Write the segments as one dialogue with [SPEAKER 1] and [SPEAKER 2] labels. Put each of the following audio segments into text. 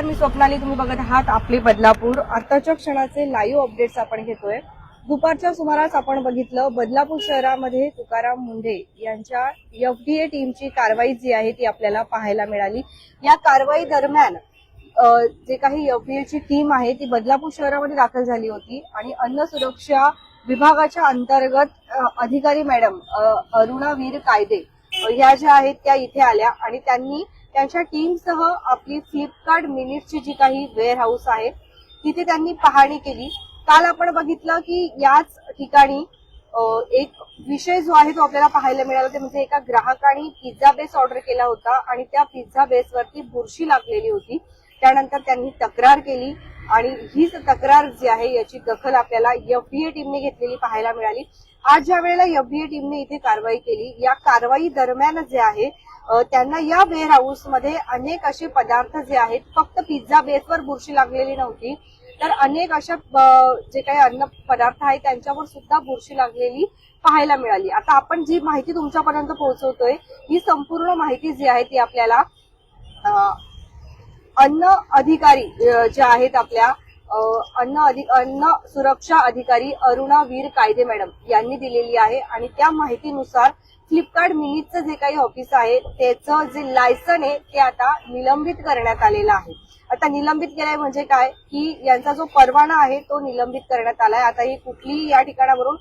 [SPEAKER 1] मी स्वप्नाली, तुम्ही बघत आहात आपले बदलापूर। आताच्या क्षणाचे लाईव्ह अपडेट्स आपण घेतोय। दुपारच्या सुमारास आपण बघितलं बदलापूर शहरामध्ये तुकाराम मुंढे यांच्या एफडीए टीमची कारवाई जी आहे ती आपल्याला पाहायला मिळाली। या कारवाई दरम्यान जे काही एफडीएची टीम आहे ती बदलापूर शहरामध्ये दाखल झाली होती आणि अन्न सुरक्षा विभागाच्या अंतर्गत अधिकारी मॅडम अरुणा वीर कायदे ह्या ज्या आहेत त्या इथे आल्या आणि त्यांनी त्यांच्या टीमसह आपली फ्लिपकार्ट मिनिट्सची जी काही वेअर हाऊस आहे तिथे त्यांनी पाहणी केली। काल आपण बघितलं की याच ठिकाणी एक विषय जो आहे तो आपल्याला पाहायला मिळाला, ते म्हणजे एका ग्राहकाने पिझ्झा बेस ऑर्डर केला होता आणि त्या पिझ्झा बेसवरती बुरशी लागलेली होती। त्यानंतर त्यांनी तक्रार केली आणि हीच तक्रार जी आहे याची दखल आपल्याला एफडीए टीमने घेतलेली पाहायला मिळाली। आज ज्या वेळेला एफडीए टीमने इथे कारवाई केली, या कारवाई दरम्यान जे आहे त्यांना या वेअर हाऊस मध्ये अनेक असे पदार्थ जे आहेत, फक्त पिझ्झा बेसवर बुरशी लागलेली नव्हती तर अनेक अशा जे काही अन्न पदार्थ आहेत त्यांच्यावर सुद्धा बुरशी लागलेली पाहायला मिळाली। आता आपण जी माहिती तुमच्यापर्यंत पोहोचवतोय ही संपूर्ण माहिती जी आहे ती आपल्याला अन्न अधिकारी जे आहेत आपल्या अन्न सुरक्षा अधिकारी अरुणा वीर कायदे मॅडम यांनी दिलेली आहे आणि त्या माहितीनुसार फ्लिपकार्ट मिनिटचं जे काही ऑफिस आहे त्याचं जे लायसन आहे ते आता निलंबित करण्यात आलेलं आहे। आता निलंबित केलंय म्हणजे काय की यांचा जो परवाना आहे तो निलंबित करण्यात आलाय। आता ही कुठलीही या ठिकाणावरून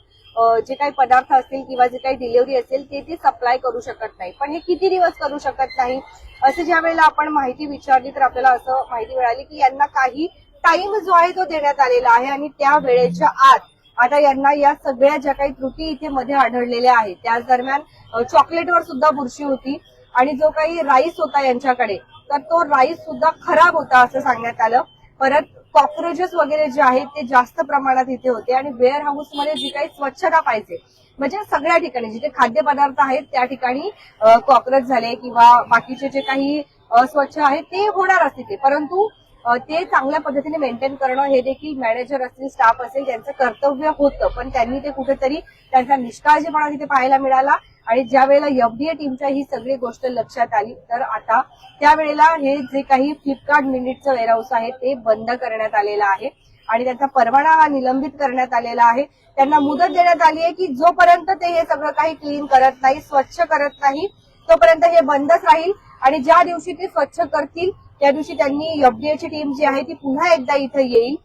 [SPEAKER 1] जे काही पदार्थ असतील किंवा जे काही डिलिव्हरी असेल ते सप्लाय करू शकत नाही। पण हे किती दिवस करू शकत नाही असं ज्या वेळेला आपण माहिती विचारली तर आपल्याला असं माहिती मिळाली की यांना काही टाइम जो आहे तो देण्यात आलेला आहे आणि त्या वेळेच्या आत आता यांना या सगळ्या ज्या काही त्रुटी इथे मध्ये आढळलेल्या आहेत त्याच दरम्यान चॉकलेटवर सुद्धा बुरशी होती आणि जो काही राईस होता यांच्याकडे तर तो राईस सुद्धा खराब होता असं सांगण्यात आलं। परत कॉक्रोचेस वगैरे जे आहेत ते जास्त प्रमाणात इथे होते आणि वेअर हाऊस मध्ये जी काही स्वच्छता पाहिजे म्हणजे सगळ्या ठिकाणी जिथे खाद्यपदार्थ आहेत त्या ठिकाणी कॉक्रोच झाले किंवा बाकीचे जे काही स्वच्छ आहे ते होणार असते, परंतु ते चांगल्या पद्धतीने मेंटेन करणं हे देखील मॅनेजर असतील स्टाफ असेल त्यांचं कर्तव्य होतं, पण त्यांनी ते कुठेतरी त्यांचा निष्काळजीपणा तिथे पाहायला मिळाला। आणि ज्या वेळेला एफडीए टीमच्या ही सगळी गोष्ट लक्षात आली तर आता त्यावेळेला हे जे काही फ्लिपकार्ट मिनिटचं वेअरहाऊस आहे ते बंद करण्यात आलेलं आहे आणि त्याचा परवाना निलंबित करण्यात आलेला आहे। त्यांना मुदत देण्यात आली आहे की जोपर्यंत ते हे सगळं काही क्लीन करत नाही, स्वच्छ करत नाही, तोपर्यंत हे बंदच राहील आणि ज्या दिवशी ते स्वच्छ करतील त्या दिवशी त्यांनी एफडीएची टीम जी आहे ती पुन्हा एकदा इथे येईल।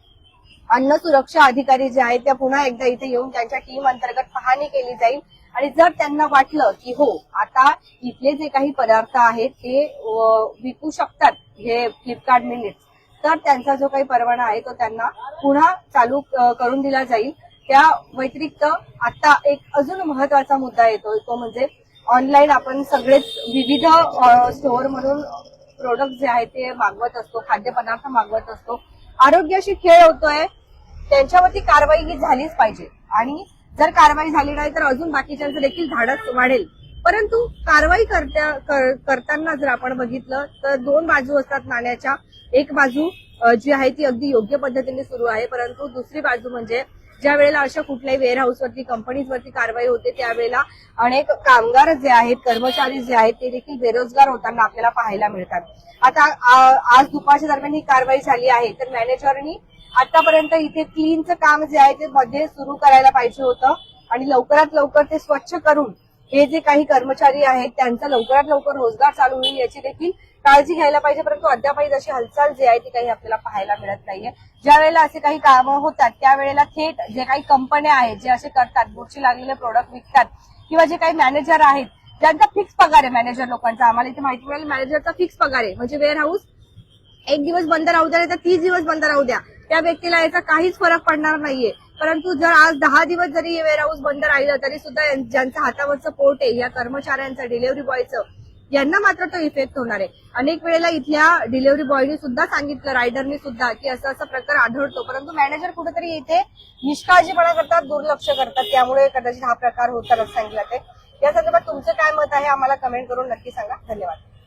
[SPEAKER 1] अन्न सुरक्षा अधिकारी जे आहेत त्या पुन्हा एकदा इथे येऊन त्यांच्या टीम अंतर्गत पाहणी केली जाईल आणि जर त्यांना वाटलं की हो आता इथले जे काही पदार्थ आहेत ते विकू शकतात हे फ्लिपकार्ट मिनिट्स तर त्यांचा जो काही परवाना आहे तो त्यांना पुन्हा चालू करून दिला जाईल। त्या व्यतिरिक्त आता एक अजून महत्वाचा मुद्दा येतो तो म्हणजे ऑनलाईन आपण सगळेच विविध स्टोअर म्हणून प्रोडक्ट जे आहेत ते मागवत असतो, खाद्यपदार्थ मागवत असतो, आरोग्याशी खेळ होतोय, त्यांच्यावरती कारवाई ही झालीच पाहिजे आणि जर कारवाई झाली नाही तर अजून बाकीच्यांचं देखील धाडस वाढेल। परंतु कारवाई करताना जर आपण बघितलं तर दोन बाजू असतात नाण्याच्या। एक बाजू जी आहे ती अगदी योग्य पद्धतीने सुरू आहे, परंतु दुसरी बाजू म्हणजे ज्या वेळेला अशा कुठल्याही वेअर हाऊसवरती कंपनीजवरती कारवाई होते त्यावेळेला अनेक कामगार जे आहेत, कर्मचारी जे आहेत ते देखील बेरोजगार होताना आपल्याला पाहायला मिळतात। आता आज दुपारच्या दरम्यान ही कारवाई झाली आहे तर मॅनेजरनी आतापर्यंत इथे क्लीनचं काम जे आहे ते मध्ये सुरू करायला पाहिजे होतं आणि लवकरात लवकर ते स्वच्छ करून हे जे काही कर्मचारी आहेत त्यांचा लवकरात लवकर रोजगार चालू होईल याची देखील काळजी घ्यायला पाहिजे, परंतु अद्यापही अशी हालचाल जी आहे ती काही आपल्याला पाहायला मिळत नाहीये। ज्या वेळेला असे काही कामं होतात त्यावेळेला थेट जे काही कंपन्या आहेत जे असे करतात, बुरशी लागलेले प्रोडक्ट विकतात किंवा जे काही मॅनेजर आहेत ज्यांचा फिक्स पगार आहे, मॅनेजर लोकांचा आम्हाला इथे माहिती मिळाली मॅनेजरचा फिक्स पगार आहे म्हणजे वेअर हाऊस एक दिवस बंद राहू द्या नाही तर 30 दिवस बंद राहू द्या त्या व्यक्तीला याचा काहीच फरक पडणार नाहीये। परंतु जर आज 10 दिवस जरी हे वेअर हाऊस बंद राहिलं तरी सुद्धा ज्यांचं हातावरचं पोट आहे या कर्मचाऱ्यांचं, डिलिव्हरी बॉयचं, यांना मात्र तो इफेक्ट होणार आहे। अनेक वेळेला इथल्या डिलिव्हरी बॉयनी सुद्धा सांगितलं, रायडरनी सुद्धा की असं प्रकार आढळतो, परंतु मॅनेजर कुठेतरी इथे निष्काळजीपणा करतात, दुर्लक्ष करतात, त्यामुळे कदाचित हा प्रकार होताना सांगितलं ते। या संदर्भात तुमचं काय मत आहे आम्हाला कमेंट करून नक्की सांगा। धन्यवाद।